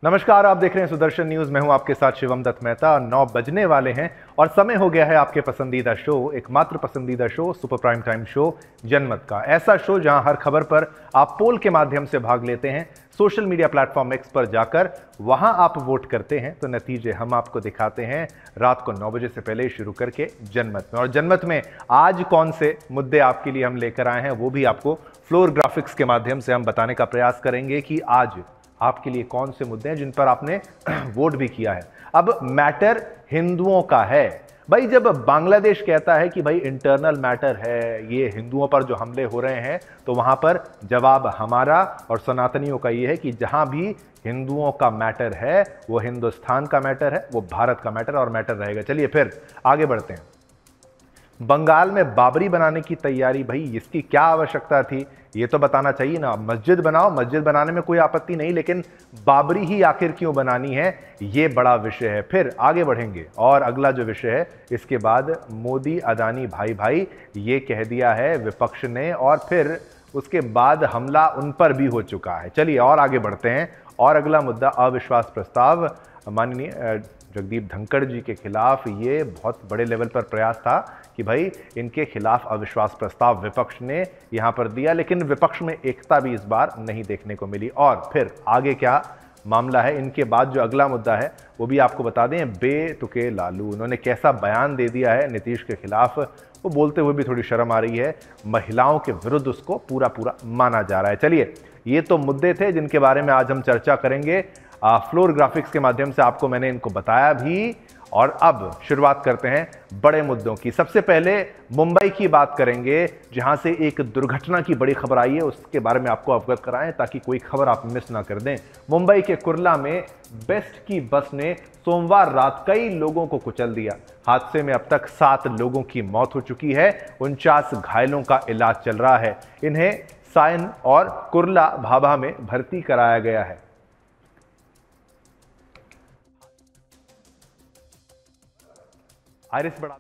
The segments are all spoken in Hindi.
नमस्कार, आप देख रहे हैं सुदर्शन न्यूज। मैं हूं आपके साथ शिवम दत्त मेहता। 9 बजने वाले हैं और समय हो गया है आपके पसंदीदा शो, एकमात्र पसंदीदा show, super prime time show जनमत का। ऐसा शो जहां हर खबर पर आप पोल के माध्यम से भाग लेते हैं। सोशल मीडिया प्लेटफॉर्म एक्स पर जाकर वहां आप वोट करते हैं तो नतीजे हम आपको दिखाते हैं रात को 9 बजे से पहले शुरू करके जनमत में। और जनमत में आज कौन से मुद्दे आपके लिए हम लेकर आए हैं वो भी आपको फ्लोर ग्राफिक्स के माध्यम से हम बताने का प्रयास करेंगे कि आज आपके लिए कौन से मुद्दे हैं जिन पर आपने वोट भी किया है। अब मैटर हिंदुओं का है भाई। जब बांग्लादेश कहता है कि भाई इंटरनल मैटर है, ये हिंदुओं पर जो हमले हो रहे हैं, तो वहां पर जवाब हमारा और सनातनियों का ये है कि जहां भी हिंदुओं का मैटर है वो हिंदुस्तान का मैटर है, वो भारत का मैटर और मैटर रहेगा। चलिए फिर आगे बढ़ते हैं। बंगाल में बाबरी बनाने की तैयारी, भाई इसकी क्या आवश्यकता थी ये तो बताना चाहिए ना। मस्जिद बनाओ, मस्जिद बनाने में कोई आपत्ति नहीं, लेकिन बाबरी ही आखिर क्यों बनानी है, ये बड़ा विषय है। फिर आगे बढ़ेंगे और अगला जो विषय है, इसके बाद मोदी अदानी भाई भाई ये कह दिया है विपक्ष ने, और फिर उसके बाद हमला उन पर भी हो चुका है। चलिए और आगे बढ़ते हैं। और अगला मुद्दा अविश्वास प्रस्ताव। माननीय जगदीप धनखड़ जी के खिलाफ ये बहुत बड़े लेवल पर प्रयास था कि भाई इनके खिलाफ अविश्वास प्रस्ताव विपक्ष ने यहां पर दिया, लेकिन विपक्ष में एकता भी इस बार नहीं देखने को मिली। और फिर आगे क्या मामला है, इनके बाद जो अगला मुद्दा है वो भी आपको बता दें। बेतुके लालू, उन्होंने कैसा बयान दे दिया है नीतीश के खिलाफ, वो बोलते हुए भी थोड़ी शर्म आ रही है। महिलाओं के विरुद्ध उसको पूरा पूरा माना जा रहा है। चलिए ये तो मुद्दे थे जिनके बारे में आज हम चर्चा करेंगे। फ्लोर ग्राफिक्स के माध्यम से आपको मैंने इनको बताया भी। और अब शुरुआत करते हैं बड़े मुद्दों की। सबसे पहले मुंबई की बात करेंगे, जहां से एक दुर्घटना की बड़ी खबर आई है, उसके बारे में आपको अवगत कराएं ताकि कोई खबर आप मिस ना कर दें। मुंबई के कुर्ला में बेस्ट की बस ने सोमवार रात कई लोगों को कुचल दिया। हादसे में अब तक 7 लोगों की मौत हो चुकी है, 49 घायलों का इलाज चल रहा है। इन्हें सायन और कुर्ला भाभा में भर्ती कराया गया है। आइरिस बढ़ा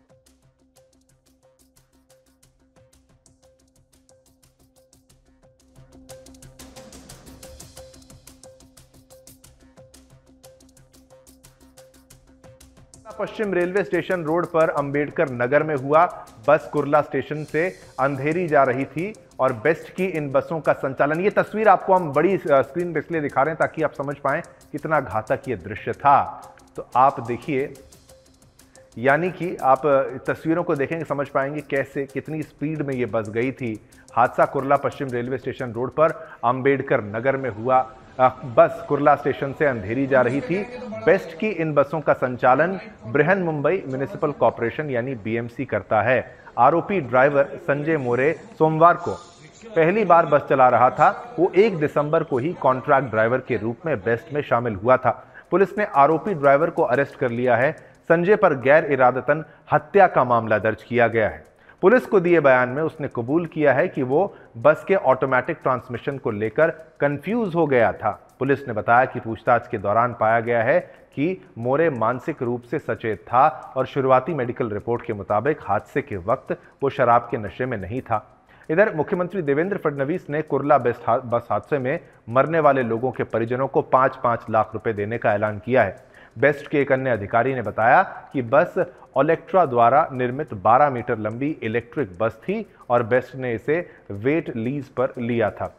पश्चिम रेलवे स्टेशन रोड पर अंबेडकर नगर में हुआ। बस कुर्ला स्टेशन से अंधेरी जा रही थी और बेस्ट की इन बसों का संचालन, ये तस्वीर आपको हम बड़ी स्क्रीन पे इसलिए दिखा रहे हैं ताकि आप समझ पाएं कितना घातक ये दृश्य था। तो आप देखिए, यानी कि आप तस्वीरों को देखेंगे समझ पाएंगे कैसे कितनी स्पीड में ये बस गई थी। हादसा कुर्ला पश्चिम रेलवे स्टेशन रोड पर अंबेडकर नगर में हुआ। बस कुर्ला स्टेशन से अंधेरी जा रही थी। बेस्ट की इन बसों का संचालन बृहन मुंबई म्युनिसिपल कॉर्पोरेशन यानी बीएमसी करता है। आरोपी ड्राइवर संजय मोरे सोमवार को पहली बार बस चला रहा था। वो 1 दिसंबर को ही कॉन्ट्रैक्ट ड्राइवर के रूप में बेस्ट में शामिल हुआ था। पुलिस ने आरोपी ड्राइवर को अरेस्ट कर लिया है। संजय पर गैर इरादतन हत्या का मामला दर्ज किया गया है। पुलिस को दिए बयान में उसने कबूल किया है कि वो बस के ऑटोमेटिक ट्रांसमिशन को लेकर कंफ्यूज हो गया था। पुलिस ने बताया कि पूछताछ के दौरान पाया गया है कि मोरे मानसिक रूप से सचेत था और शुरुआती मेडिकल रिपोर्ट के मुताबिक हादसे के वक्त वो शराब के नशे में नहीं था। इधर मुख्यमंत्री देवेंद्र फडणवीस ने कुर्ला बस हादसे में मरने वाले लोगों के परिजनों को 5-5 लाख रुपए देने का ऐलान किया है। बेस्ट के एक अन्य अधिकारी ने बताया कि बस ओलेक्ट्रा द्वारा निर्मित 12 मीटर लंबी इलेक्ट्रिक बस थी और बेस्ट ने इसे वेट लीज पर लिया था।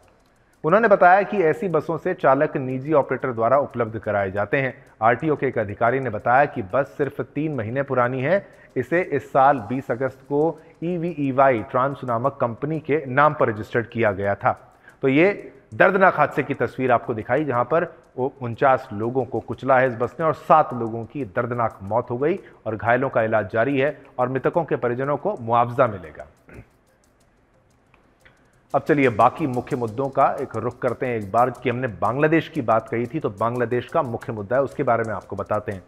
उन्होंने बताया कि ऐसी बसों से चालक निजी ऑपरेटर द्वारा उपलब्ध कराए जाते हैं। आरटीओ के एक अधिकारी ने बताया कि बस सिर्फ 3 महीने पुरानी है। इसे इस साल 20 अगस्त को EVEY ट्रांस नामक कंपनी के नाम पर रजिस्टर्ड किया गया था। तो ये दर्दनाक हादसे की तस्वीर आपको दिखाई, जहां पर 49 लोगों को कुचला है इस बस ने और 7 लोगों की दर्दनाक मौत हो गई और घायलों का इलाज जारी है और मृतकों के परिजनों को मुआवजा मिलेगा। अब चलिए बाकी मुख्य मुद्दों का एक रुख करते हैं। एक बार कि हमने बांग्लादेश की बात कही थी, तो बांग्लादेश का मुख्य मुद्दा है, उसके बारे में आपको बताते हैं।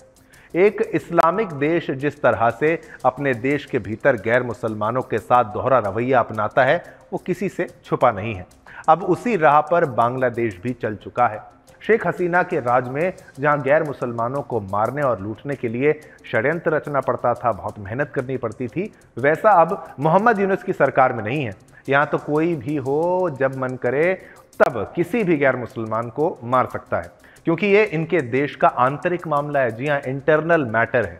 एक इस्लामिक देश जिस तरह से अपने देश के भीतर गैर मुसलमानों के साथ दोहरा रवैया अपनाता है, वो किसी से छुपा नहीं है। अब उसी राह पर बांग्लादेश भी चल चुका है। शेख हसीना के राज में जहां गैर मुसलमानों को मारने और लूटने के लिए षड्यंत्र रचना पड़ता था, बहुत मेहनत करनी पड़ती थी, वैसा अब मोहम्मद यूनुस की सरकार में नहीं है। यहाँ तो कोई भी हो, जब मन करे तब किसी भी गैर मुसलमान को मार सकता है। क्योंकि ये इनके देश का आंतरिक मामला है। जी हां, इंटरनल मैटर है।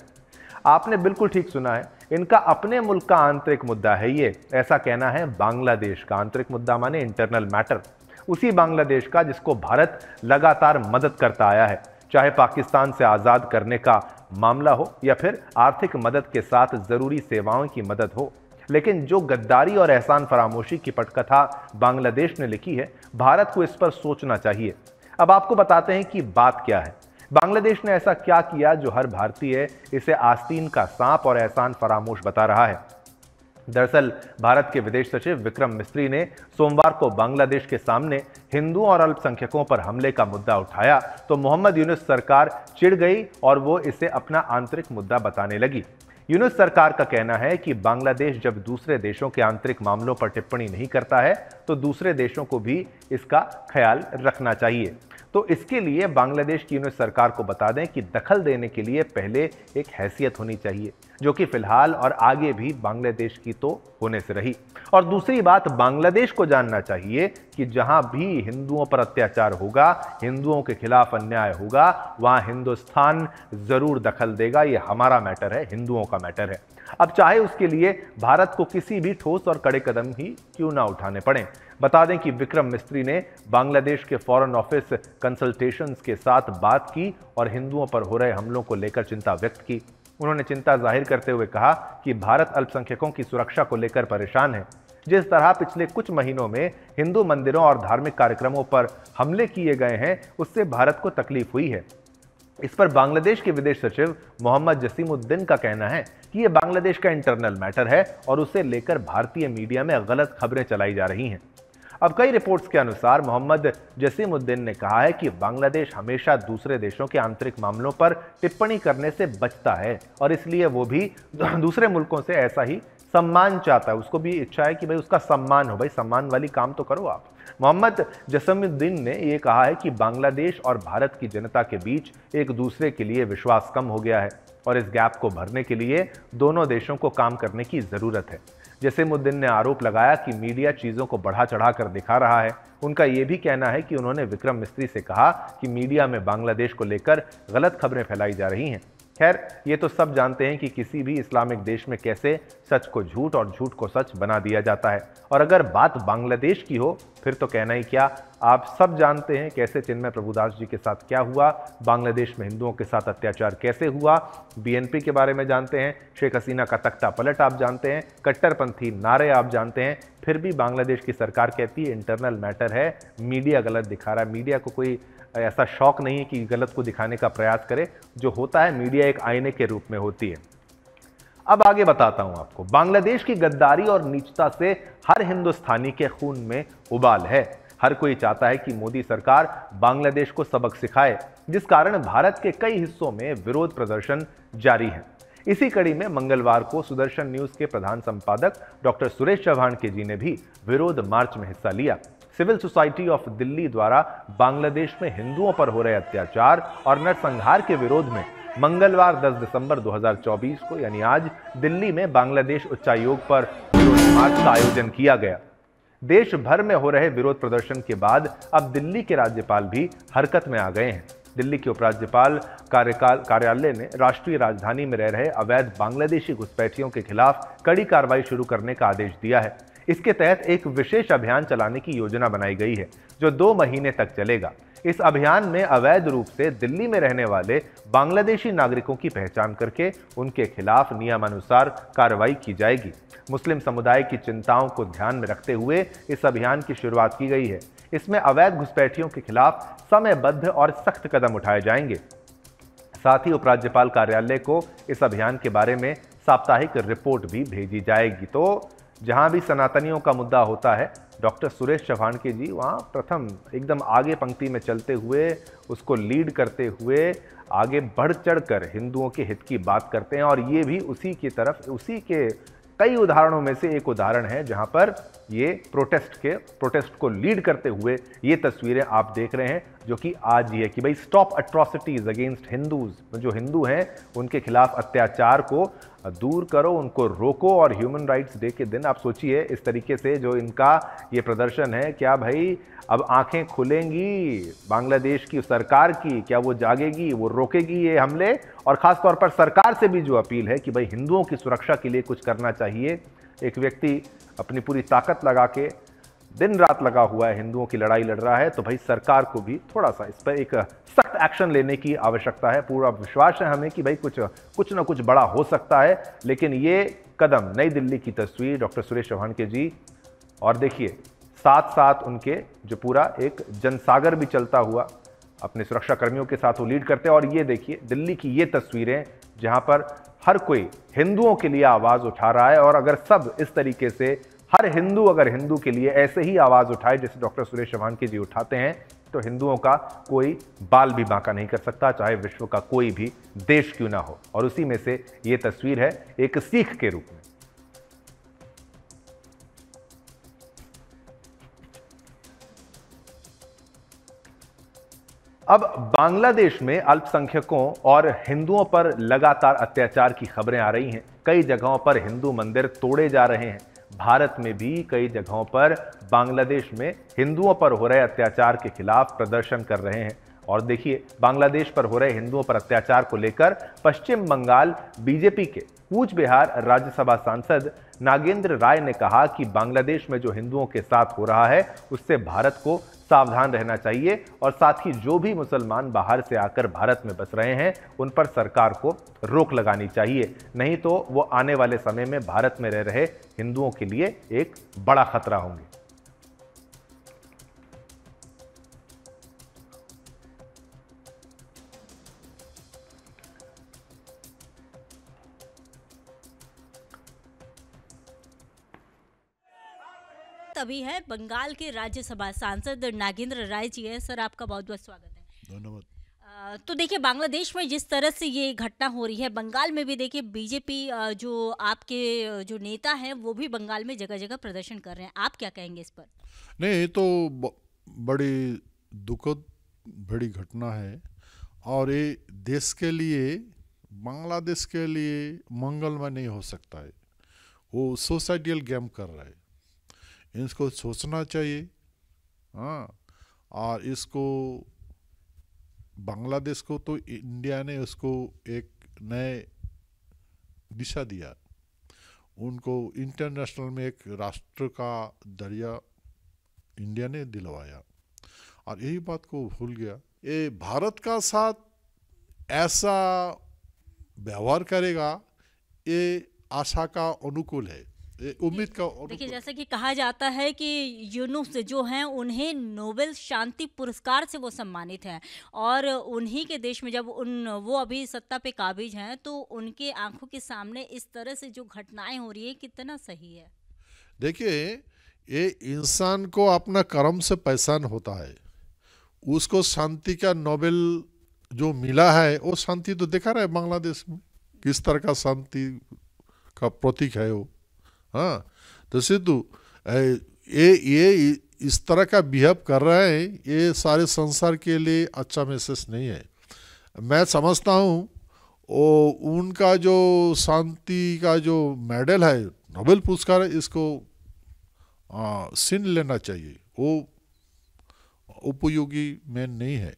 आपने बिल्कुल ठीक सुना है, इनका अपने मुल्क का आंतरिक मुद्दा है ये। ऐसा कहना है बांग्लादेश का। आंतरिक मुद्दा माने इंटरनल मैटर, उसी बांग्लादेश का जिसको भारत लगातार मदद करता आया है, चाहे पाकिस्तान से आजाद करने का मामला हो या फिर आर्थिक मदद के साथ जरूरी सेवाओं की मदद हो। लेकिन जो गद्दारी और एहसान फरामोशी की पटकथा बांग्लादेश ने लिखी है, भारत को इस पर सोचना चाहिए। अब आपको बताते हैं कि बात क्या है। बांग्लादेश ने ऐसा क्या किया जो हर भारतीय इसे आस्तीन का सांप और एहसान फरामोश बता रहा है। दरअसल भारत के विदेश सचिव विक्रम मिस्री ने सोमवार को बांग्लादेश के सामने हिंदुओं और अल्पसंख्यकों पर हमले का मुद्दा उठाया तो मोहम्मद यूनुस सरकार चिढ़ गई और वो इसे अपना आंतरिक मुद्दा बताने लगी। यूनुस सरकार का कहना है कि बांग्लादेश जब दूसरे देशों के आंतरिक मामलों पर टिप्पणी नहीं करता है तो दूसरे देशों को भी इसका ख्याल रखना चाहिए। तो इसके लिए बांग्लादेश की यूनुस सरकार को बता दें कि दखल देने के लिए पहले एक हैसियत होनी चाहिए, जो कि फिलहाल और आगे भी बांग्लादेश की तो होने से रही। और दूसरी बात, बांग्लादेश को जानना चाहिए कि जहां भी हिंदुओं पर अत्याचार होगा, हिंदुओं के खिलाफ अन्याय होगा, वहां हिंदुस्तान जरूर दखल देगा। ये हमारा मैटर है, हिंदुओं का मैटर है। अब चाहे उसके लिए भारत को किसी भी ठोस और कड़े कदम ही क्यों ना उठाने पड़े। बता दें कि विक्रम मिस्त्री ने बांग्लादेश के फॉरेन ऑफिस कंसल्टेशंस के साथ बात की और हिंदुओं पर हो रहे हमलों को लेकर चिंता व्यक्त की। उन्होंने चिंता जाहिर करते हुए कहा कि भारत अल्पसंख्यकों की सुरक्षा को लेकर परेशान है। जिस तरह पिछले कुछ महीनों में हिंदू मंदिरों और धार्मिक कार्यक्रमों पर हमले किए गए हैं, उससे भारत को तकलीफ हुई है। इस पर बांग्लादेश के विदेश सचिव मोहम्मद जसीमुद्दीन का कहना है कि यह बांग्लादेश का इंटरनल मैटर है और उसे लेकर भारतीय मीडिया में गलत खबरें चलाई जा रही हैं। अब कई रिपोर्ट्स के अनुसार मोहम्मद जसीमुद्दीन ने कहा है कि बांग्लादेश हमेशा दूसरे देशों के आंतरिक मामलों पर टिप्पणी करने से बचता है और इसलिए वो भी दूसरे मुल्कों से ऐसा ही सम्मान चाहता है। उसको भी इच्छा है कि भाई उसका सम्मान हो। भाई सम्मान वाली काम तो करो आप। मोहम्मद जसीमुद्दीन ने यह कहा है कि बांग्लादेश और भारत की जनता के बीच एक दूसरे के लिए विश्वास कम हो गया है और इस गैप को भरने के लिए दोनों देशों को काम करने की जरूरत है। जसीमुद्दीन ने आरोप लगाया कि मीडिया चीजों को बढ़ा चढ़ा कर दिखा रहा है। उनका यह भी कहना है कि उन्होंने विक्रम मिस्त्री से कहा कि मीडिया में बांग्लादेश को लेकर गलत खबरें फैलाई जा रही हैं। खैर, ये तो सब जानते हैं कि किसी भी इस्लामिक देश में कैसे सच को झूठ और झूठ को सच बना दिया जाता है। और अगर बात बांग्लादेश की हो फिर तो कहना ही क्या। आप सब जानते हैं कैसे चिन्मय प्रभुदास जी के साथ क्या हुआ, बांग्लादेश में हिंदुओं के साथ अत्याचार कैसे हुआ, बीएनपी के बारे में जानते हैं, शेख हसीना का तख्ता पलट आप जानते हैं, कट्टरपंथी नारे आप जानते हैं। फिर भी बांग्लादेश की सरकार कहती है इंटरनल मैटर है, मीडिया गलत दिखा रहा है। मीडिया को कोई ऐसा शौक नहीं है कि गलत को दिखाने का प्रयास करे। जो होता है मीडिया एक आईने के रूप में होती है। अब आगे बताता हूं आपको। बांग्लादेश की गद्दारी और नीचता से हर हिंदुस्तानी के खून में उबाल है। हर कोई चाहता है कि मोदी सरकार बांग्लादेश को सबक सिखाए, जिस कारण भारत के कई हिस्सों में विरोध प्रदर्शन जारी है। इसी कड़ी में मंगलवार को सुदर्शन न्यूज के प्रधान संपादक डॉक्टर सुरेश चौहान के जी ने भी विरोध मार्च में हिस्सा लिया। सिविल सोसाइटी ऑफ दिल्ली द्वारा बांग्लादेश में हिंदुओं पर हो रहे अत्याचार और नरसंहार के विरोध में मंगलवार 10 दिसंबर 2024 को यानी आज दिल्ली में बांग्लादेश उच्चायोग पर विरोध मार्च का आयोजन किया गया। देश भर में हो रहे विरोध प्रदर्शन के बाद अब दिल्ली के राज्यपाल भी हरकत में आ गए हैं। दिल्ली के उपराज्यपाल कार्यालय ने राष्ट्रीय राजधानी में रह रहे अवैध बांग्लादेशी घुसपैठियों के खिलाफ कड़ी कार्रवाई शुरू करने का आदेश दिया है। इसके तहत एक विशेष अभियान चलाने की योजना बनाई गई है जो 2 महीने तक चलेगा। इस अभियान में अवैध रूप से दिल्ली में रहने वाले बांग्लादेशी नागरिकों की पहचान करके उनके खिलाफ नियमानुसार कार्रवाई की जाएगी। मुस्लिम समुदाय की चिंताओं को ध्यान में रखते हुए इस अभियान की शुरुआत की गई है। इसमें अवैध घुसपैठियों के खिलाफ समयबद्ध और सख्त कदम उठाए जाएंगे। साथ ही उपराज्यपाल कार्यालय को इस अभियान के बारे में साप्ताहिक रिपोर्ट भी भेजी जाएगी। तो जहां भी सनातनियों का मुद्दा होता है, डॉक्टर सुरेश चौहान के जी वहां प्रथम एकदम आगे पंक्ति में चलते हुए, उसको लीड करते हुए आगे बढ़ चढ़कर हिंदुओं के हित की बात करते हैं। और ये भी उसी उसी के कई उदाहरणों में से एक उदाहरण है जहां पर ये प्रोटेस्ट को लीड करते हुए ये तस्वीरें आप देख रहे हैं, जो कि आज ही है कि भाई स्टॉप एट्रोसिटीज अगेंस्ट हिंदूज। जो हिंदू हैं उनके खिलाफ अत्याचार को दूर करो, उनको रोको। और ह्यूमन राइट्स डे के दिन आप सोचिए इस तरीके से जो इनका ये प्रदर्शन है, क्या भाई अब आंखें खुलेंगी बांग्लादेश की सरकार की? क्या वो जागेगी, वो रोकेगी ये हमले? और खास तौर पर सरकार से भी जो अपील है कि भाई हिंदुओं की सुरक्षा के लिए कुछ करना चाहिए। एक व्यक्ति अपनी पूरी ताकत लगा के दिन रात लगा हुआ है, हिंदुओं की लड़ाई लड़ रहा है, तो भाई सरकार को भी थोड़ा सा इस पर एक सख्त एक्शन लेने की आवश्यकता है। पूरा विश्वास है हमें कि भाई कुछ ना कुछ बड़ा हो सकता है। लेकिन ये कदम, नई दिल्ली की तस्वीर डॉक्टर सुरेश चौहान के जी, और देखिए साथ साथ उनके जो पूरा एक जनसागर भी चलता हुआ अपने सुरक्षा कर्मियों के साथ वो लीड करते हैं। और ये देखिए दिल्ली की ये तस्वीरें जहां पर हर कोई हिंदुओं के लिए आवाज उठा रहा है। और अगर सब इस तरीके से हर हिंदू अगर हिंदू के लिए ऐसे ही आवाज उठाए जैसे डॉक्टर सुरेश चौहान के जी उठाते हैं, तो हिंदुओं का कोई बाल भी बांका नहीं कर सकता, चाहे विश्व का कोई भी देश क्यों ना हो। और उसी में से ये तस्वीर है एक सीख के रूप में। अब बांग्लादेश में अल्पसंख्यकों और हिंदुओं पर लगातार अत्याचार की खबरें आ रही हैं। कई जगहों पर हिंदू मंदिर तोड़े जा रहे हैं। भारत में भी कई जगहों पर बांग्लादेश में हिंदुओं पर हो रहे अत्याचार के खिलाफ प्रदर्शन कर रहे हैं। और देखिए बांग्लादेश पर हो रहे हिंदुओं पर अत्याचार को लेकर पश्चिम बंगाल बीजेपी के कूच बिहार राज्यसभा सांसद नागेंद्र राय ने कहा कि बांग्लादेश में जो हिंदुओं के साथ हो रहा है उससे भारत को सावधान रहना चाहिए। और साथ ही जो भी मुसलमान बाहर से आकर भारत में बस रहे हैं उन पर सरकार को रोक लगानी चाहिए, नहीं तो वो आने वाले समय में भारत में रह रहे हिंदुओं के लिए एक बड़ा खतरा होंगे। तभी है बंगाल के राज्यसभा सांसद नागेंद्र राय जी है। सर आपका बहुत बहुत स्वागत है। धन्यवाद। तो देखिए बांग्लादेश में जिस तरह से ये घटना हो रही है, बंगाल में भी देखिए बीजेपी जो आपके जो नेता हैं वो भी बंगाल में जगह जगह प्रदर्शन कर रहे हैं, आप क्या कहेंगे इस पर? नहीं, ये तो बड़ी दुखद बड़ी घटना है और ये देश के लिए, बांग्लादेश के लिए मंगलमय नहीं हो सकता है। वो सोसाइटियल गेम कर रहा है, इसको सोचना चाहिए। हाँ, और इसको बांग्लादेश को तो इंडिया ने उसको एक नए दिशा दिया, उनको इंटरनेशनल में एक राष्ट्र का दर्जा इंडिया ने दिलवाया और यही बात को भूल गया। ये भारत का साथ ऐसा व्यवहार करेगा ये आशा का अनुकूल है, उम्मीद का। देखिए जैसे कि कहा जाता है कि यूनुस जो हैं उन्हें नोबेल शांति पुरस्कार से वो सम्मानित हैं और उन्हीं के देश में जब वो अभी सत्ता पे काबिज हैं तो उनके आंखों के सामने इस तरह से जो घटनाएं हो रही है कितना सही है। देखिए ये इंसान को अपना कर्म से पहचान होता है, उसको शांति का नोबेल जो मिला है वो शांति तो देखा रहा है बांग्लादेश में किस तरह का शांति का प्रतीक है वो। हाँ, तो सिद्धू ये इस तरह का बिहेव कर रहा है, ये सारे संसार के लिए अच्छा मैसेज नहीं है। मैं समझता हूँ वो उनका जो शांति का जो मेडल है, नोबेल पुरस्कार है, इसको छीन लेना चाहिए, वो उपयोगी में नहीं है।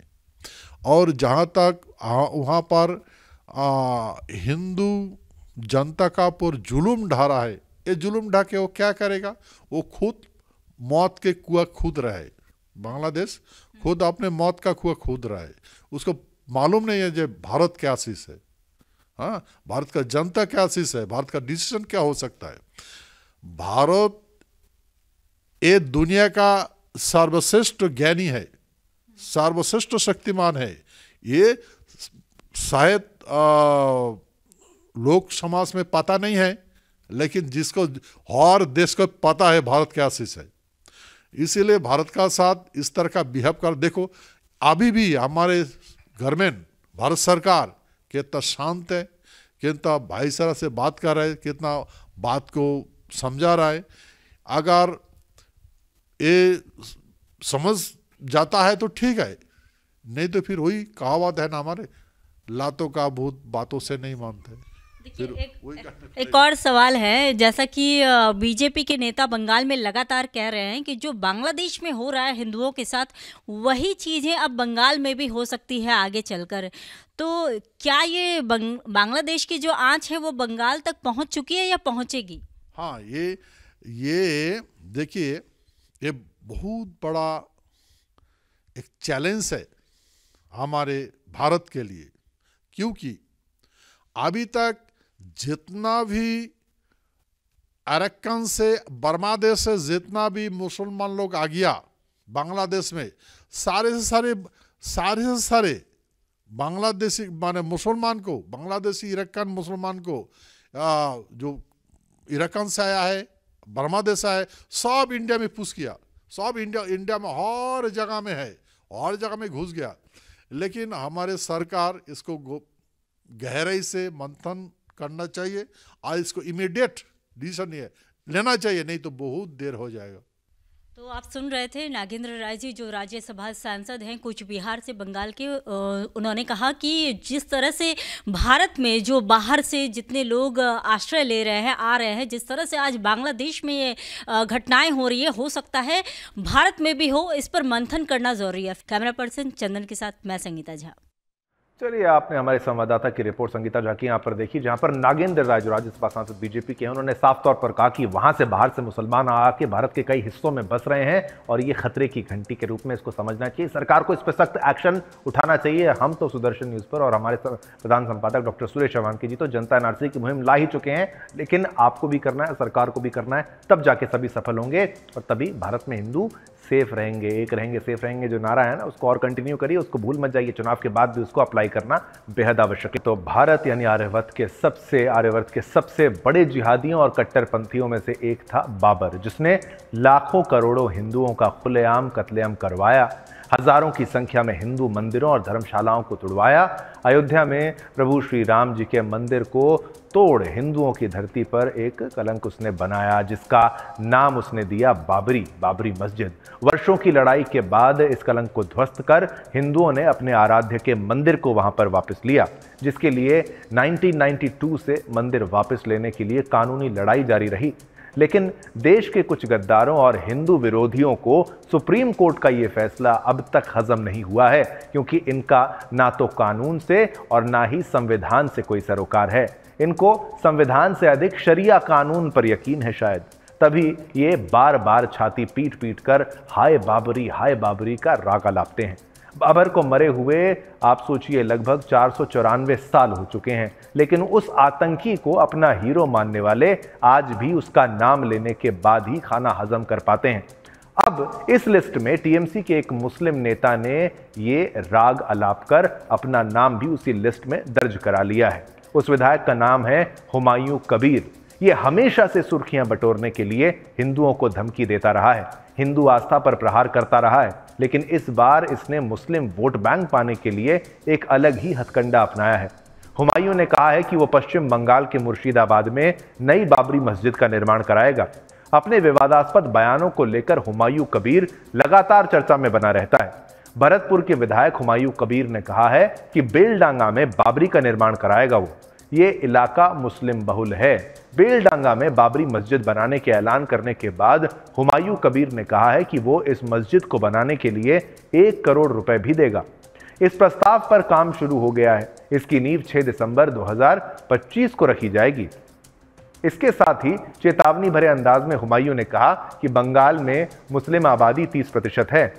और जहाँ तक वहाँ पर हिंदू जनता का पर जुलूम ढा रहा है, ये जुलूम ढा के वो क्या करेगा, वो खुद मौत के कुआं खुद रहा है। बांग्लादेश खुद अपने मौत का कुआं खुद रहा है, उसको मालूम नहीं है जो भारत क्या आशीष है। हाँ, भारत का जनता क्या आशीष है, भारत का डिसीजन क्या हो सकता है। भारत ये दुनिया का सर्वश्रेष्ठ ज्ञानी है, सर्वश्रेष्ठ शक्तिमान है। ये शायद लोक समाज में पता नहीं है, लेकिन जिसको हर देश को पता है भारत क्या आशीष है। इसीलिए भारत का साथ इस तरह का बिहेव कर देखो, अभी भी हमारे गवर्नमेंट भारत सरकार कितना शांत है, कितना भाईचारा से बात कर रहा है, कितना बात को समझा रहा है। अगर ये समझ जाता है तो ठीक है, नहीं तो फिर वही कहावत है ना हमारे, लातों का भूत बातों से नहीं मानते। फिर देखिए, वही करने एक और सवाल है, जैसा कि बीजेपी के नेता बंगाल में लगातार कह रहे हैं कि जो बांग्लादेश में हो रहा है हिंदुओं के साथ, वही चीज़ें अब बंगाल में भी हो सकती है आगे चलकर। तो क्या ये बांग्लादेश की जो आंच है वो बंगाल तक पहुंच चुकी है या पहुंचेगी? हाँ, ये देखिए, ये बहुत बड़ा एक चैलेंज है हमारे भारत के लिए, क्योंकि अभी तक जितना भी अरक्कन से, बर्मा देश से जितना भी मुसलमान लोग आ गया बांग्लादेश में, सारे से सारे बांग्लादेशी माने मुसलमान को, बांग्लादेशी इरक्कन मुसलमान को, जो इरक्कन से आया है, बर्मा देश आया है, सब इंडिया में पुश किया, सब इंडिया में हर जगह में है, हर जगह में घुस गया। लेकिन हमारे सरकार इसको गहराई से मंथन करना चाहिए और इसको इमीडिएट डिसीजन लेना चाहिए, नहीं तो बहुत देर हो जाएगा। तो आप सुन रहे थे नागेंद्र राय जी, जो राज्यसभा सांसद हैं कुछ बिहार से, बंगाल के। उन्होंने कहा कि जिस तरह से भारत में जो बाहर से जितने लोग आश्रय ले रहे हैं, आ रहे हैं, जिस तरह से आज बांग्लादेश में ये घटनाएं हो रही है, हो सकता है भारत में भी हो। इस पर मंथन करना जरूरी है। कैमरा पर्सन चंदन के साथ मैं संगीता झा। चलिए, आपने हमारे संवाददाता की रिपोर्ट संगीता झा की यहाँ पर देखी, जहाँ पर नागेंद्र राय जो राज्यसभा सांसद बीजेपी के हैं, उन्होंने साफ तौर पर कहा कि वहाँ से बाहर से मुसलमान आके भारत के कई हिस्सों में बस रहे हैं और ये खतरे की घंटी के रूप में इसको समझना चाहिए। सरकार को इस पर सख्त एक्शन उठाना चाहिए। हम तो सुदर्शन न्यूज़ पर और हमारे प्रधान संपादक डॉक्टर सुरेश चौहान जी तो जनता एनआरसी की मुहिम ला ही चुके हैं, लेकिन आपको भी करना है, सरकार को भी करना है, तब जाके सभी सफल होंगे और तभी भारत में हिंदू सेफ रहेंगे, एक रहेंगे, सेफ रहेंगे। जो नारा है ना, उसको और कंटिन्यू करिए, उसको भूल मत जाइए। चुनाव के बाद भी उसको अप्लाई करना बेहद आवश्यक है। तो भारत यानी आर्यवर्त के सबसे बड़े जिहादियों और कट्टरपंथियों में से एक था बाबर, जिसने लाखों करोड़ों हिंदुओं का खुलेआम कत्लेआम करवाया, हजारों की संख्या में हिंदू मंदिरों और धर्मशालाओं को तुड़वाया। अयोध्या में प्रभु श्री राम जी के मंदिर को तोड़ हिंदुओं की धरती पर एक कलंक उसने बनाया, जिसका नाम उसने दिया बाबरी मस्जिद। वर्षों की लड़ाई के बाद इस कलंक को ध्वस्त कर हिंदुओं ने अपने आराध्य के मंदिर को वहां पर वापस लिया, जिसके लिए 1992 से मंदिर वापस लेने के लिए कानूनी लड़ाई जारी रही। लेकिन देश के कुछ गद्दारों और हिंदू विरोधियों को सुप्रीम कोर्ट का ये फैसला अब तक हजम नहीं हुआ है, क्योंकि इनका ना तो कानून से और ना ही संविधान से कोई सरोकार है। इनको संविधान से अधिक शरिया कानून पर यकीन है शायद, तभी ये बार बार छाती पीट कर हाय बाबरी का राग अलापते हैं। बाबर को मरे हुए आप सोचिए लगभग 494 साल हो चुके हैं, लेकिन उस आतंकी को अपना हीरो मानने वाले आज भी उसका नाम लेने के बाद ही खाना हजम कर पाते हैं। अब इस लिस्ट में टीएमसी के एक मुस्लिम नेता ने ये राग अलाप कर अपना नाम भी उसी लिस्ट में दर्ज करा लिया है। उस विधायक का नाम है हुमायूं कबीर। ये हमेशा से सुर्खियां बटोरने के लिए हिंदुओं को धमकी देता रहा है, हिंदू आस्था पर प्रहार करता रहा है, लेकिन इस बार इसने मुस्लिम वोट बैंक पाने के लिए एक अलग ही हथकंडा अपनाया है। हुमायूं ने कहा है कि वो पश्चिम बंगाल के मुर्शिदाबाद में नई बाबरी मस्जिद का निर्माण कराएगा। अपने विवादास्पद बयानों को लेकर हुमायूं कबीर लगातार चर्चा में बना रहता है। भरतपुर के विधायक हुमायूं कबीर ने कहा है कि बेलडांगा में बाबरी का निर्माण कराएगा वो। ये इलाका मुस्लिम बहुल है। बेलडांगा में बाबरी मस्जिद बनाने के ऐलान करने के बाद हुमायूं कबीर ने कहा है कि वो इस मस्जिद को बनाने के लिए 1 करोड़ रुपए भी देगा। इस प्रस्ताव पर काम शुरू हो गया है। इसकी नींव 6 दिसंबर 2025 को रखी जाएगी। इसके साथ ही चेतावनी भरे अंदाज में हुमायूं ने कहा कि बंगाल में मुस्लिम आबादी 30% है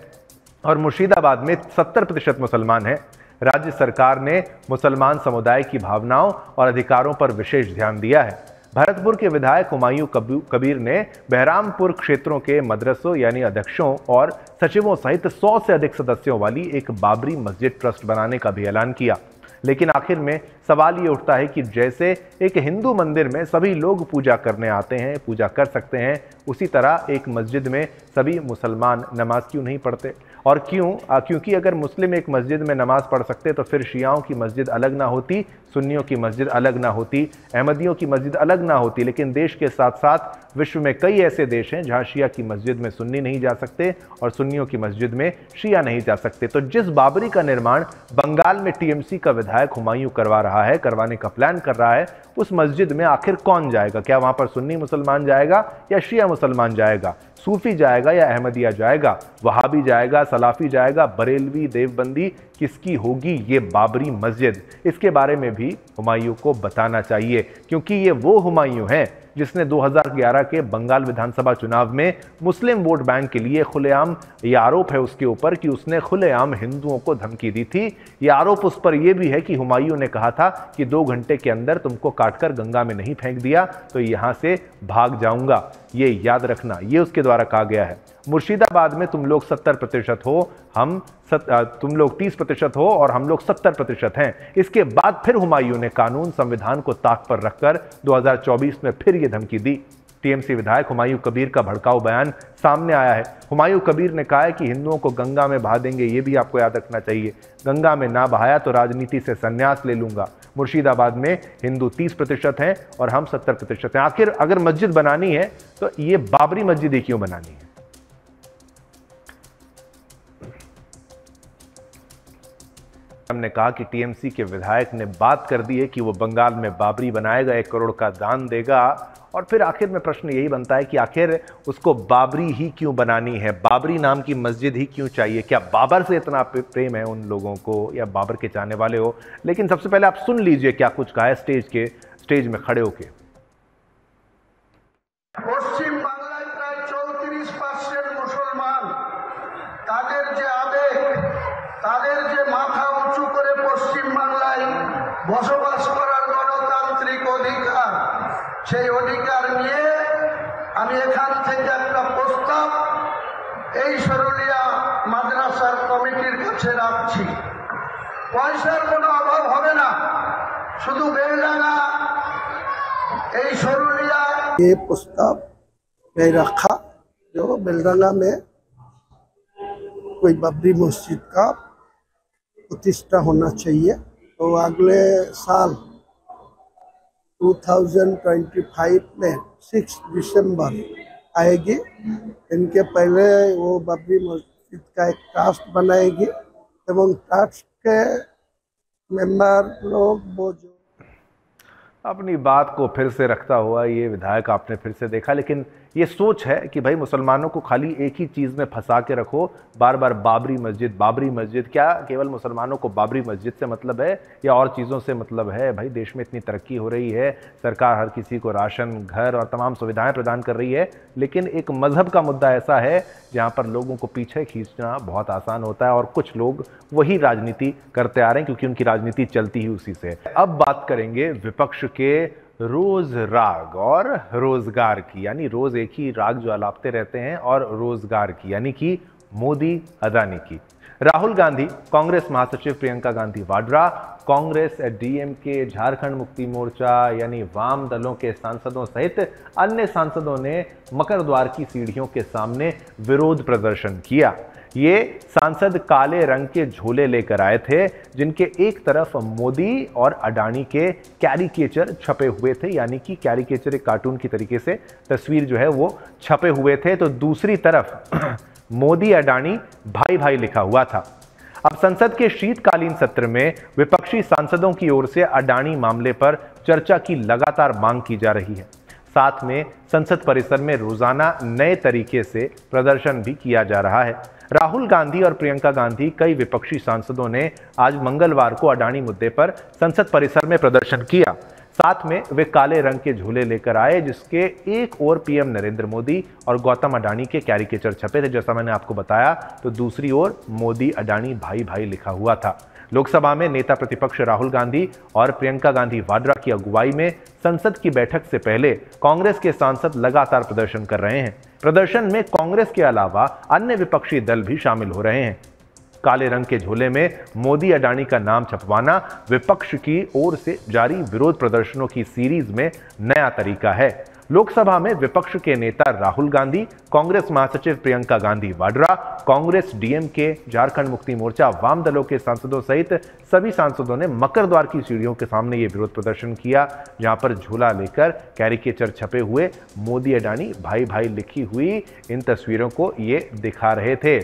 और मुर्शिदाबाद में 70% मुसलमान हैं। राज्य सरकार ने मुसलमान समुदाय की भावनाओं और अधिकारों पर विशेष ध्यान दिया है। भरतपुर के विधायक हुमायूं कबीर ने बहरामपुर क्षेत्रों के मदरसों यानी अध्यक्षों और सचिवों सहित 100 से अधिक सदस्यों वाली एक बाबरी मस्जिद ट्रस्ट बनाने का भी ऐलान किया। लेकिन आखिर में सवाल ये उठता है कि जैसे एक हिंदू मंदिर में सभी लोग पूजा करने आते हैं, पूजा कर सकते हैं, उसी तरह एक मस्जिद में सभी मुसलमान नमाज क्यों नहीं पढ़ते? और क्यों? क्योंकि अगर मुस्लिम एक मस्जिद में नमाज पढ़ सकते तो फिर शियाओं की मस्जिद अलग ना होती, सुन्नियों की मस्जिद अलग ना होती, अहमदियों की मस्जिद अलग ना होती। लेकिन देश के साथ साथ विश्व में कई ऐसे देश हैं जहां शिया की मस्जिद में सुन्नी नहीं जा सकते और सुन्नियों की मस्जिद में शिया नहीं जा सकते। तो जिस बाबरी का निर्माण बंगाल में टीएमसी का विधायक हुमायूं करवा रहा है, करवाने का प्लान कर रहा है, उस मस्जिद में आखिर कौन जाएगा? क्या वहां पर सुन्नी मुसलमान जाएगा या शिया मुसलमान जाएगा? सूफी जाएगा या अहमदिया जाएगा? वहाबी जाएगा, सलाफी जाएगा, बरेलवी, देवबंदी? किसकी होगी ये बाबरी मस्जिद? इसके बारे में भी हुमायूं को बताना चाहिए, क्योंकि ये वो हुमायूं हैं जिसने 2011 के बंगाल विधानसभा चुनाव में मुस्लिम वोट बैंक के लिए खुलेआम, ये आरोप है उसके ऊपर कि उसने खुलेआम हिंदुओं को धमकी दी थी। ये आरोप उस पर यह भी है कि हुमायूं ने कहा था कि 2 घंटे के अंदर तुमको काटकर गंगा में नहीं फेंक दिया तो यहां से भाग जाऊंगा। ये याद रखना, ये उसके द्वारा कहा गया है। मुर्शिदाबाद में तुम लोग 70% हो, तुम लोग 30% हो और हम लोग 70% हैं। इसके बाद फिर हुमायूं ने कानून, संविधान को ताक पर रखकर 2024 में फिर यह धमकी दी। टीएमसी विधायक हुमायूं कबीर का भड़काऊ बयान सामने आया है। हुमायूं कबीर ने कहा है कि हिंदुओं को गंगा में बहा देंगे। ये भी आपको याद रखना चाहिए, गंगा में ना बहाया तो राजनीति से संन्यास ले लूंगा। मुर्शिदाबाद में हिंदू 30% हैं और हम 70% हैं। आखिर अगर मस्जिद बनानी है तो ये बाबरी मस्जिद ही क्यों बनानी है? हमने कहा कि टीएमसी के विधायक ने बात कर दी है कि वो बंगाल में बाबरी बनाएगा, 1 करोड़ का दान देगा। और फिर आखिर में प्रश्न यही बनता है कि आखिर उसको बाबरी ही क्यों बनानी है? बाबरी नाम की मस्जिद ही क्यों चाहिए? क्या बाबर से इतना प्रेम है उन लोगों को, या बाबर के चाहने वाले हो? लेकिन सबसे पहले आप सुन लीजिए क्या कुछ कहा है स्टेज में खड़े होके। পশ্চিম বাংলায় প্রায় 34% মুসলমান, তাদের যে আবেগ, তাদের যে মাথা উঁচু করে পশ্চিম বাংলায় বসবাস করার গণতান্ত্রিক অধিকার, সেই অধিকার নিয়ে আমি এখান থেকে একটা প্রস্তাব এই সরুলিয়া মাদ্রাসার কমিটির কাছে রাখছি। পয়সার কোনো অভাব হবে না, শুধু বেলডাঙ্গা এই সরুলিয়া ये प्रस्ताव मैं रखा जो बेलडंगा में कोई बाबरी मस्जिद का प्रतिष्ठा होना चाहिए। तो अगले साल 2025 में 6 दिसंबर आएगी। इनके पहले वो बाबरी मस्जिद का एक ट्रस्ट बनाएगी एवं ट्रस्ट के मेंबर लोग वो जो अपनी बात को फिर से रखता हुआ ये विधायक आपने फिर से देखा। लेकिन ये सोच है कि भाई मुसलमानों को खाली एक ही चीज़ में फंसा के रखो, बार बार बाबरी मस्जिद, बाबरी मस्जिद। क्या केवल मुसलमानों को बाबरी मस्जिद से मतलब है या और चीज़ों से मतलब है? भाई देश में इतनी तरक्की हो रही है, सरकार हर किसी को राशन, घर और तमाम सुविधाएं प्रदान कर रही है, लेकिन एक मजहब का मुद्दा ऐसा है जहाँ पर लोगों को पीछे खींचना बहुत आसान होता है और कुछ लोग वही राजनीति करते आ रहे हैं क्योंकि उनकी राजनीति चलती ही उसी से। अब बात करेंगे विपक्ष के रोज राग और रोजगार की, यानी रोज एक ही राग जो अलापते रहते हैं, और रोजगार की यानी कि मोदी अदानी की। राहुल गांधी, कांग्रेस महासचिव प्रियंका गांधी वाड्रा, कांग्रेस, डीएमके, झारखंड मुक्ति मोर्चा यानी वाम दलों के सांसदों सहित अन्य सांसदों ने मकर द्वार की सीढ़ियों के सामने विरोध प्रदर्शन किया। ये सांसद काले रंग के झोले लेकर आए थे जिनके एक तरफ मोदी और अडानी के कैरिकेचर छपे हुए थे, यानी कि कैरिकेचर एक कार्टून की तरीके से तस्वीर जो है वो छपे हुए थे, तो दूसरी तरफ मोदी अडानी भाई भाई लिखा हुआ था। अब संसद के शीतकालीन सत्र में विपक्षी सांसदों की ओर से अडानी मामले पर चर्चा की लगातार मांग की जा रही है। साथ में संसद परिसर में रोजाना नए तरीके से प्रदर्शन भी किया जा रहा है। राहुल गांधी और प्रियंका गांधी, कई विपक्षी सांसदों ने आज मंगलवार को अडानी मुद्दे पर संसद परिसर में प्रदर्शन किया। साथ में वे काले रंग के झूले लेकर आए जिसके एक ओर पीएम नरेंद्र मोदी और गौतम अडानी के कैरिकेचर छपे थे, जैसा मैंने आपको बताया, तो दूसरी ओर मोदी अडानी भाई भाई लिखा हुआ था। लोकसभा में नेता प्रतिपक्ष राहुल गांधी और प्रियंका गांधी वाड्रा की अगुवाई में संसद की बैठक से पहले कांग्रेस के सांसद लगातार प्रदर्शन कर रहे हैं। प्रदर्शन में कांग्रेस के अलावा अन्य विपक्षी दल भी शामिल हो रहे हैं। काले रंग के झोले में मोदी अडानी का नाम छपवाना विपक्ष की ओर से जारी विरोध प्रदर्शनों की सीरीज में नया तरीका है। लोकसभा में विपक्ष के नेता राहुल गांधी, कांग्रेस महासचिव प्रियंका गांधी वाड्रा, कांग्रेस, डीएमके, झारखंड मुक्ति मोर्चा, वाम दलों के सांसदों सहित सभी सांसदों ने मकर द्वार की सीढ़ियों के सामने ये विरोध प्रदर्शन किया, जहां पर झोला लेकर कैरिकेचर छपे हुए मोदी अडानी भाई भाई लिखी हुई इन तस्वीरों को ये दिखा रहे थे।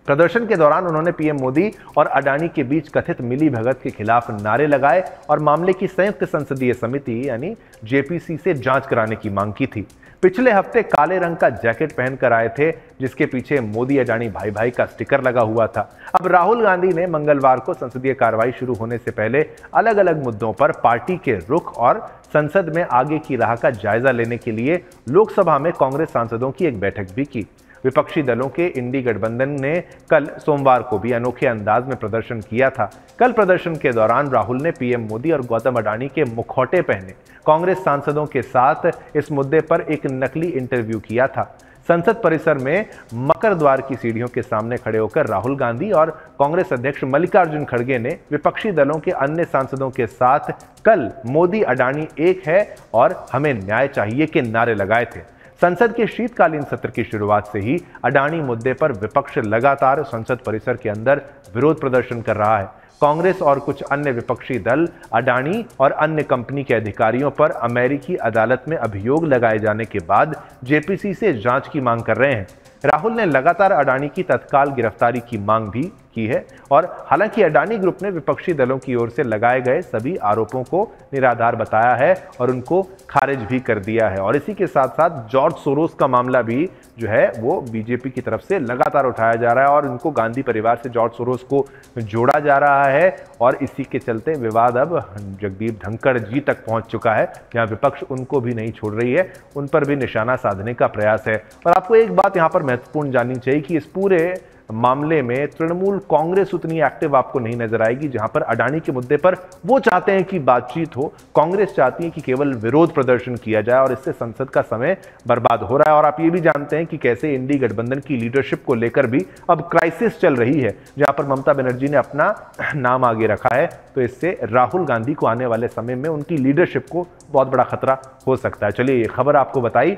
प्रदर्शन के दौरान उन्होंने पीएम मोदी और अडानी के बीच कथित मिलीभगत के खिलाफ नारे लगाए और मामले की संयुक्त संसदीय समिति यानी जेपीसी से जांच कराने की मांग की थी। पिछले हफ्ते काले रंग का जैकेट पहनकर आए थे, जिसके पीछे मोदी अडानी भाई भाई का स्टिकर लगा हुआ था। अब राहुल गांधी ने मंगलवार को संसदीय कार्रवाई शुरू होने से पहले अलग अलग मुद्दों पर पार्टी के रुख और संसद में आगे की राह का जायजा लेने के लिए लोकसभा में कांग्रेस सांसदों की एक बैठक भी की। विपक्षी दलों के इंडी गठबंधन ने कल सोमवार को भी अनोखे अंदाज में प्रदर्शन किया था। कल प्रदर्शन के दौरान राहुल ने पीएम मोदी और गौतम अडानी के मुखौटे पहने कांग्रेस सांसदों के साथ इस मुद्दे पर एक नकली इंटरव्यू किया था। संसद परिसर में मकर द्वार की सीढ़ियों के सामने खड़े होकर राहुल गांधी और कांग्रेस अध्यक्ष मल्लिकार्जुन खड़गे ने विपक्षी दलों के अन्य सांसदों के साथ कल मोदी अडानी एक है और हमें न्याय चाहिए के नारे लगाए थे। संसद के शीतकालीन सत्र की शुरुआत से ही अडानी मुद्दे पर विपक्ष लगातार संसद परिसर के अंदर विरोध प्रदर्शन कर रहा है। कांग्रेस और कुछ अन्य विपक्षी दल अडानी और अन्य कंपनी के अधिकारियों पर अमेरिकी अदालत में अभियोग लगाए जाने के बाद जेपीसी से जांच की मांग कर रहे हैं। राहुल ने लगातार अडानी की तत्काल गिरफ्तारी की मांग भी की है और हालांकि अडानी ग्रुप ने विपक्षी दलों की ओर से लगाए गए सभी आरोपों को निराधार बताया है और उनको खारिज भी कर दिया है। और इसी के साथ साथ जॉर्ज सोरोस का मामला भी जो है वो बीजेपी की तरफ से लगातार उठाया जा रहा है और उनको गांधी परिवार से जॉर्ज सोरोस को जोड़ा जा रहा है और इसी के चलते विवाद अब जगदीप धनखड़ जी तक पहुंच चुका है, जहां विपक्ष उनको भी नहीं छोड़ रही है, उन पर भी निशाना साधने का प्रयास है। और आपको एक बात यहां पर महत्वपूर्ण जाननी चाहिए कि इस पूरे मामले में तृणमूल कांग्रेस उतनी एक्टिव आपको नहीं नजर आएगी। जहां पर अडानी के मुद्दे पर वो चाहते हैं कि बातचीत हो, कांग्रेस चाहती है कि केवल विरोध प्रदर्शन किया जाए और इससे संसद का समय बर्बाद हो रहा है। और आप ये भी जानते हैं कि कैसे इंडी गठबंधन की लीडरशिप को लेकर भी अब क्राइसिस चल रही है, जहां पर ममता बनर्जी ने अपना नाम आगे रखा है। तो इससे राहुल गांधी को आने वाले समय में उनकी लीडरशिप को बहुत बड़ा खतरा हो सकता है। चलिए ये खबर आपको बताई,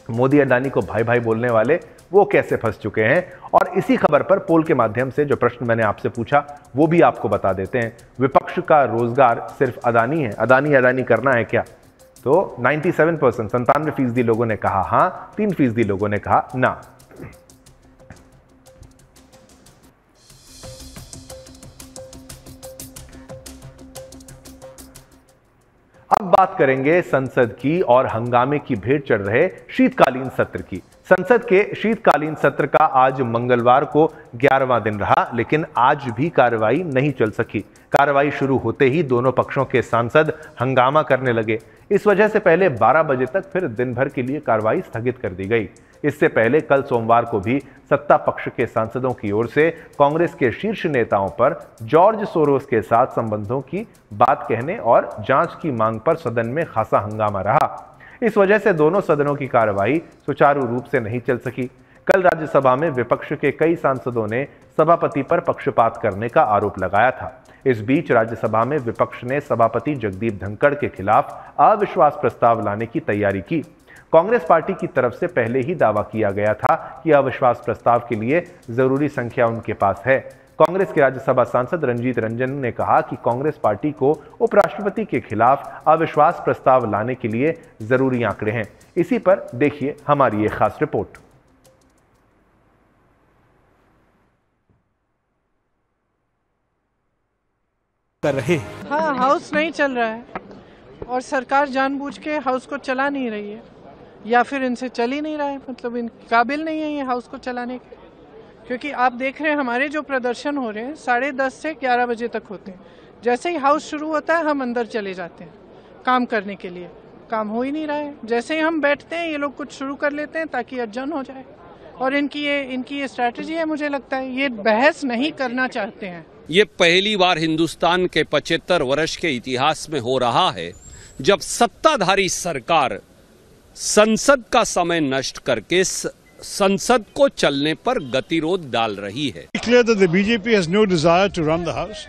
मोदी अडानी को भाई भाई बोलने वाले वो कैसे फंस चुके हैं। और इसी खबर पर पोल के माध्यम से जो प्रश्न मैंने आपसे पूछा वो भी आपको बता देते हैं। विपक्ष का रोजगार सिर्फ अडानी है, अडानी अडानी करना है क्या? तो 97% 97% लोगों ने कहा हाँ, 3% लोगों ने कहा ना। अब बात करेंगे संसद की और हंगामे की भेंट चढ़ रहे शीतकालीन सत्र की। संसद के शीतकालीन सत्र का आज मंगलवार को 11वां दिन रहा, लेकिन आज भी कार्रवाई नहीं चल सकी। कार्रवाई शुरू होते ही दोनों पक्षों के सांसद हंगामा करने लगे। इस वजह से पहले 12 बजे तक फिर दिन भर के लिए कार्रवाई स्थगित कर दी गई। इससे पहले कल सोमवार को भी सत्ता पक्ष के सांसदों की ओर से कांग्रेस के शीर्ष नेताओं पर जॉर्ज सोरोस के साथ संबंधों की बात कहने और जांच की मांग पर सदन में खासा हंगामा रहा। इस वजह से दोनों सदनों की कार्रवाई सुचारू रूप से नहीं चल सकी। कल राज्यसभा में विपक्ष के कई सांसदों ने सभापति पर पक्षपात करने का आरोप लगाया था। इस बीच राज्यसभा में विपक्ष ने सभापति जगदीप धनखड़ के खिलाफ अविश्वास प्रस्ताव लाने की तैयारी की। कांग्रेस पार्टी की तरफ से पहले ही दावा किया गया था कि अविश्वास प्रस्ताव के लिए जरूरी संख्या उनके पास है। कांग्रेस के राज्यसभा सांसद रंजीत रंजन ने कहा कि कांग्रेस पार्टी को उपराष्ट्रपति के खिलाफ अविश्वास प्रस्ताव लाने के लिए जरूरी आंकड़े हैं। इसी पर देखिए हमारी एक खास रिपोर्ट। कर रहे हाँ, हाउस नहीं चल रहा है और सरकार जानबूझ के हाउस को चला नहीं रही है या फिर इनसे चल ही नहीं रहा है, मतलब इन काबिल नहीं है ये हाउस को चलाने के। क्योंकि आप देख रहे हैं हमारे जो प्रदर्शन हो रहे हैं 10:30 से 11 बजे तक होते हैं। जैसे ही हाउस शुरू होता है हम अंदर चले जाते हैं काम करने के लिए, काम हो ही नहीं रहा है। जैसे ही हम बैठते हैं ये लोग कुछ शुरू कर लेते हैं ताकि अर्जन हो जाए और इनकी ये स्ट्रैटेजी है। मुझे लगता है ये बहस नहीं करना चाहते हैं। ये पहली बार हिंदुस्तान के 75 वर्ष के इतिहास में हो रहा है जब सत्ताधारी सरकार संसद का समय नष्ट करके संसद को चलने पर गतिरोध डाल रही है। Clear that the BJP has no desire to run the house.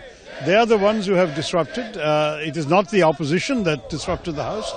They are the ones who have disrupted. It is not the opposition that disrupted the house.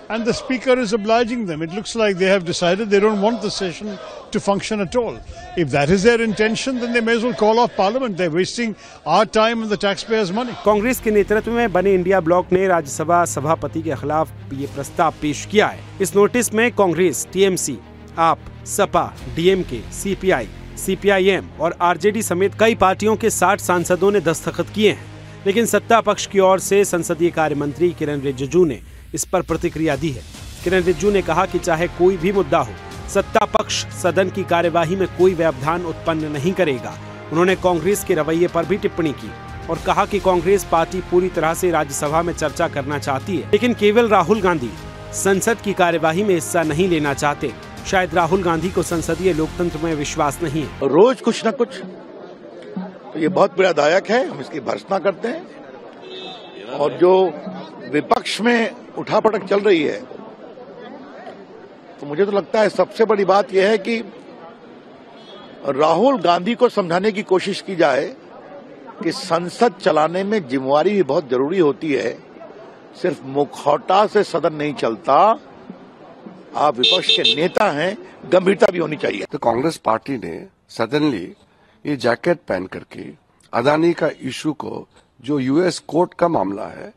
and the Speaker is obliging them. It looks like they have decided they don't want the session to function at all. If that is their intention, then they may as well call off Parliament. They're wasting our time and the taxpayers' money. Congress के नेतृत्व में बने इंडिया ब्लॉक ने राज्यसभा सभापति के खिलाफ ये प्रस्ताव पेश किया है। इस नोटिस में कांग्रेस, टीएमसी, आप, सपा, डीएमके, सीपीआई, सीपीआईएम और आरजेडी समेत कई पार्टियों के 60 सांसदों ने दस्तखत किए हैं, लेकिन सत्ता पक्ष की ओर से संसदीय कार्य मंत्री किरण रिजिजू ने इस पर प्रतिक्रिया दी है। किरण रिजिजू ने कहा कि चाहे कोई भी मुद्दा हो, सत्ता पक्ष सदन की कार्यवाही में कोई व्यवधान उत्पन्न नहीं करेगा। उन्होंने कांग्रेस के रवैये पर भी टिप्पणी की और कहा कि कांग्रेस पार्टी पूरी तरह से राज्यसभा में चर्चा करना चाहती है, लेकिन केवल राहुल गांधी संसद की कार्यवाही में हिस्सा नहीं लेना चाहते। शायद राहुल गांधी को संसदीय लोकतंत्र में विश्वास नहीं है। रोज कुछ न कुछ, तो ये बहुत पीड़ादायक है, हम इसकी भर्त्सना करते हैं। और जो विपक्ष में उठापटक चल रही है, तो मुझे तो लगता है सबसे बड़ी बात यह है कि राहुल गांधी को समझाने की कोशिश की जाए कि संसद चलाने में जिम्मेवारी भी बहुत जरूरी होती है। सिर्फ मुखौटा से सदन नहीं चलता, आप विपक्ष के नेता हैं, गंभीरता भी होनी चाहिए। तो कांग्रेस पार्टी ने सडनली ये जैकेट पहन करके अदानी का इशू को, जो यूएस कोर्ट का मामला है,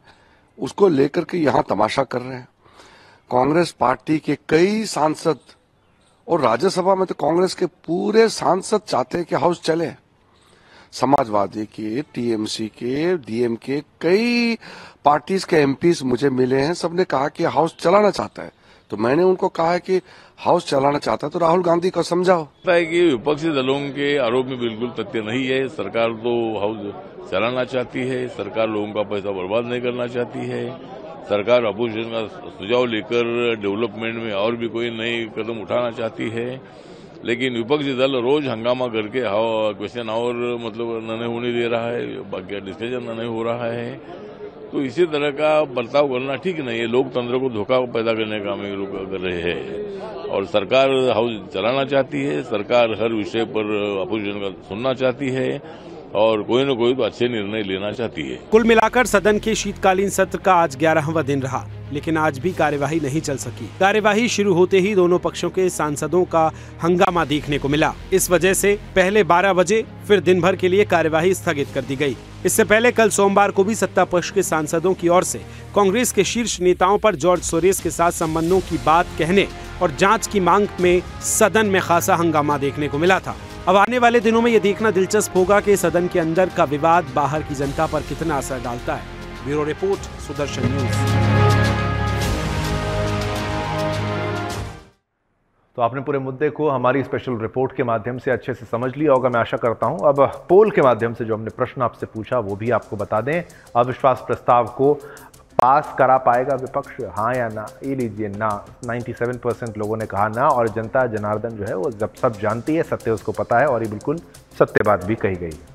उसको लेकर के यहाँ तमाशा कर रहे हैं। कांग्रेस पार्टी के कई सांसद और राज्यसभा में तो कांग्रेस के पूरे सांसद चाहते हैं कि हाउस चले। समाजवादी के, टीएमसी के, डीएमके, कई पार्टीज के एमपीज मुझे मिले हैं, सबने कहा कि हाउस चलाना चाहता है। तो मैंने उनको कहा है कि हाउस चलाना चाहता है तो राहुल गांधी को समझाओ। है कि विपक्षी दलों के आरोप में बिल्कुल तथ्य नहीं है। सरकार तो हाउस चलाना चाहती है, सरकार लोगों का पैसा बर्बाद नहीं करना चाहती है। सरकार अपोजिशन का सुझाव लेकर डेवलपमेंट में और भी कोई नई कदम उठाना चाहती है, लेकिन विपक्षी दल रोज हंगामा करके क्वेश्चन और मतलब नहीं होने दे रहा है, बाकी डिस्कशन नहीं हो रहा है। तो इसी तरह का बर्ताव करना ठीक नहीं है। लोकतंत्र को धोखा पैदा करने का काम ये लोग कर रहे हैं और सरकार हाउस चलाना चाहती है। सरकार हर विषय पर अपोजिशन का सुनना चाहती है और कोई न कोई तो अच्छे निर्णय लेना चाहती है। कुल मिलाकर सदन के शीतकालीन सत्र का आज 11वां दिन रहा, लेकिन आज भी कार्यवाही नहीं चल सकी। कार्यवाही शुरू होते ही दोनों पक्षों के सांसदों का हंगामा देखने को मिला। इस वजह से पहले 12 बजे फिर दिन भर के लिए कार्यवाही स्थगित कर दी गई। इससे पहले कल सोमवार को भी सत्ता पक्ष के सांसदों की ओर से कांग्रेस के शीर्ष नेताओं पर जॉर्ज सोरेस के साथ संबंधों की बात कहने और जांच की मांग में सदन में खासा हंगामा देखने को मिला था। अब आने वाले दिनों में यह देखना दिलचस्प होगा कि सदन के अंदर का विवाद बाहर की जनता पर कितना असर डालता है। Bureau report, Sudarshan news. तो आपने पूरे मुद्दे को हमारी स्पेशल रिपोर्ट के माध्यम से अच्छे से समझ लिया होगा, मैं आशा करता हूं। अब पोल के माध्यम से जो हमने प्रश्न आपसे पूछा वो भी आपको बता दें। अविश्वास प्रस्ताव को पास करा पाएगा विपक्ष, हाँ या ना? ये लीजिए ना, 97% लोगों ने कहा ना, और जनता जनार्दन जो है वो जब सब जानती है, सत्य उसको पता है, और ये बिल्कुल सत्य बात भी कही गई है।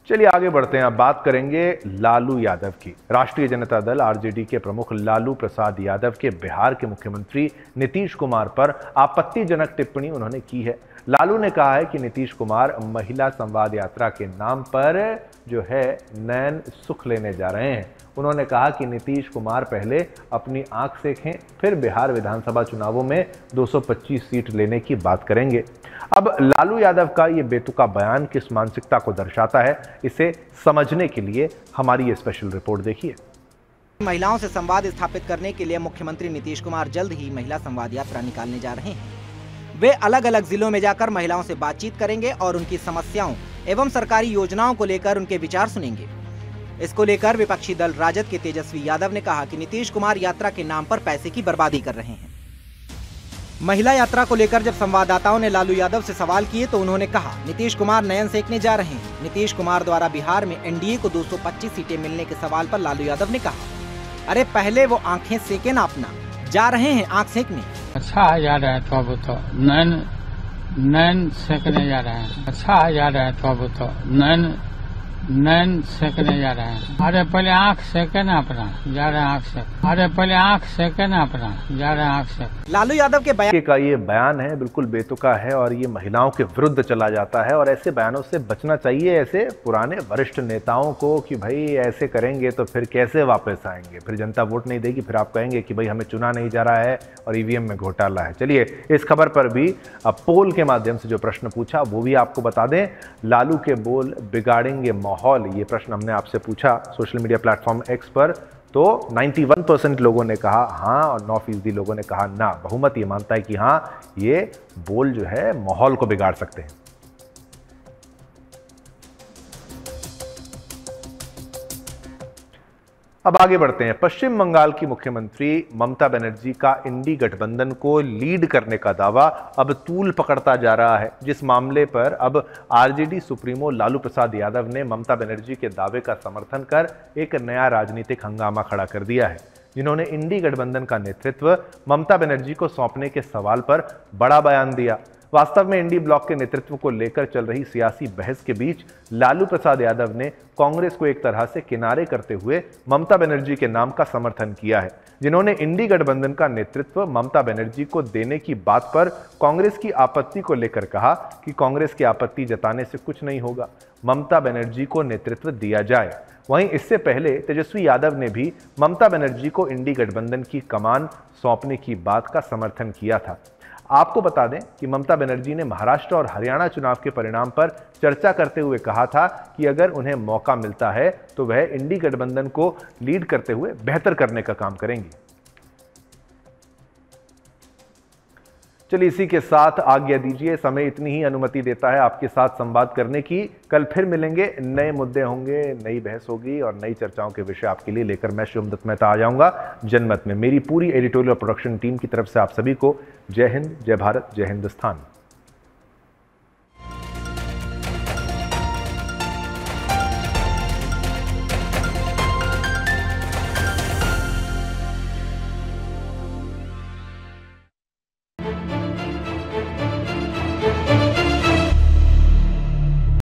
चलिए आगे बढ़ते हैं। अब बात करेंगे लालू यादव की। राष्ट्रीय जनता दल आरजेडी के प्रमुख लालू प्रसाद यादव के बिहार के मुख्यमंत्री नीतीश कुमार पर आपत्तिजनक टिप्पणी उन्होंने की है। लालू ने कहा है कि नीतीश कुमार महिला संवाद यात्रा के नाम पर जो है नयन सुख लेने जा रहे हैं। उन्होंने कहा कि नीतीश कुमार पहले अपनी आंख सेकें, फिर बिहार विधानसभा चुनावों में 225 सीट लेने की बात करेंगे। अब लालू यादव का ये बेतुका बयान किस मानसिकता को दर्शाता है, इसे समझने के लिए हमारी ये स्पेशल रिपोर्ट देखिए। महिलाओं से संवाद स्थापित करने के लिए मुख्यमंत्री नीतीश कुमार जल्द ही महिला संवाद यात्रा निकालने जा रहे हैं। वे अलग अलग जिलों में जाकर महिलाओं से बातचीत करेंगे और उनकी समस्याओं एवं सरकारी योजनाओं को लेकर उनके विचार सुनेंगे। इसको लेकर विपक्षी दल राजद के तेजस्वी यादव ने कहा कि नीतीश कुमार यात्रा के नाम पर पैसे की बर्बादी कर रहे हैं। महिला यात्रा को लेकर जब संवाददाताओं ने लालू यादव से सवाल किए तो उन्होंने कहा, नीतीश कुमार नयन सेकने जा रहे हैं। नीतीश कुमार द्वारा बिहार में एनडीए को 225 सीटें मिलने के सवाल पर लालू यादव ने कहा, अरे पहले वो आंखें सेके ना अपना, जा रहे हैं आंख सेकने। अच्छा जा रहा है तो अब तो नयन सेकने जा रहे हैं। अच्छा जा रहा है तो अब तो नैन सेकने जा रहे हैं। अरे पहले आँख सेके ना अपना, जा रहे हैं आँख सेक। अरे पहले आँख सेके ना अपना, जा रहे हैं आँख सेक। लालू यादव के बयान का ये बयान है, बिल्कुल बेतुका है और ये महिलाओं के विरुद्ध चला जाता है और ऐसे बयानों से बचना चाहिए ऐसे पुराने वरिष्ठ नेताओं को कि भाई ऐसे करेंगे तो फिर कैसे वापस आएंगे, फिर जनता वोट नहीं देगी, फिर आप कहेंगे कि भाई हमें चुना नहीं जा रहा है और ईवीएम में घोटाला है। चलिए इस खबर पर भी अब पोल के माध्यम से जो प्रश्न पूछा वो भी आपको बता दें। लालू के बोल बिगाड़ेंगे माहौल, ये प्रश्न हमने आपसे पूछा सोशल मीडिया प्लेटफॉर्म एक्स पर, तो 91% लोगों ने कहा हाँ और 9% लोगों ने कहा ना। बहुमत ये मानता है कि हाँ ये बोल जो है माहौल को बिगाड़ सकते हैं। अब आगे बढ़ते हैं। पश्चिम बंगाल की मुख्यमंत्री ममता बनर्जी का इंडी गठबंधन को लीड करने का दावा अब तूल पकड़ता जा रहा है, जिस मामले पर अब आरजेडी सुप्रीमो लालू प्रसाद यादव ने ममता बनर्जी के दावे का समर्थन कर एक नया राजनीतिक हंगामा खड़ा कर दिया है। जिन्होंने इंडी गठबंधन का नेतृत्व ममता बनर्जी को सौंपने के सवाल पर बड़ा बयान दिया। वास्तव में इंडी ब्लॉक के नेतृत्व को लेकर चल रही सियासी बहस के बीच लालू प्रसाद यादव ने कांग्रेस को एक तरह से किनारे करते हुए ममता बनर्जी के नाम का समर्थन किया है। जिन्होंने इंडी गठबंधन का नेतृत्व ममता बनर्जी को देने की बात पर कांग्रेस की आपत्ति को लेकर कहा कि कांग्रेस की आपत्ति जताने से कुछ नहीं होगा, ममता बनर्जी को नेतृत्व दिया जाए। वहीं इससे पहले तेजस्वी यादव ने भी ममता बनर्जी को इंडी गठबंधन की कमान सौंपने की बात का समर्थन किया था। आपको बता दें कि ममता बनर्जी ने महाराष्ट्र और हरियाणा चुनाव के परिणाम पर चर्चा करते हुए कहा था कि अगर उन्हें मौका मिलता है तो वह इंडी गठबंधन को लीड करते हुए बेहतर करने का काम करेंगी। चलिए इसी के साथ आज्ञा दीजिए, समय इतनी ही अनुमति देता है आपके साथ संवाद करने की। कल फिर मिलेंगे, नए मुद्दे होंगे, नई बहस होगी और नई चर्चाओं के विषय आपके लिए लेकर मैं शिवम दत्त मेहता आ जाऊंगा जनमत में। मेरी पूरी एडिटोरियल प्रोडक्शन टीम की तरफ से आप सभी को जय हिंद, जय भारत, जय हिंदुस्तान।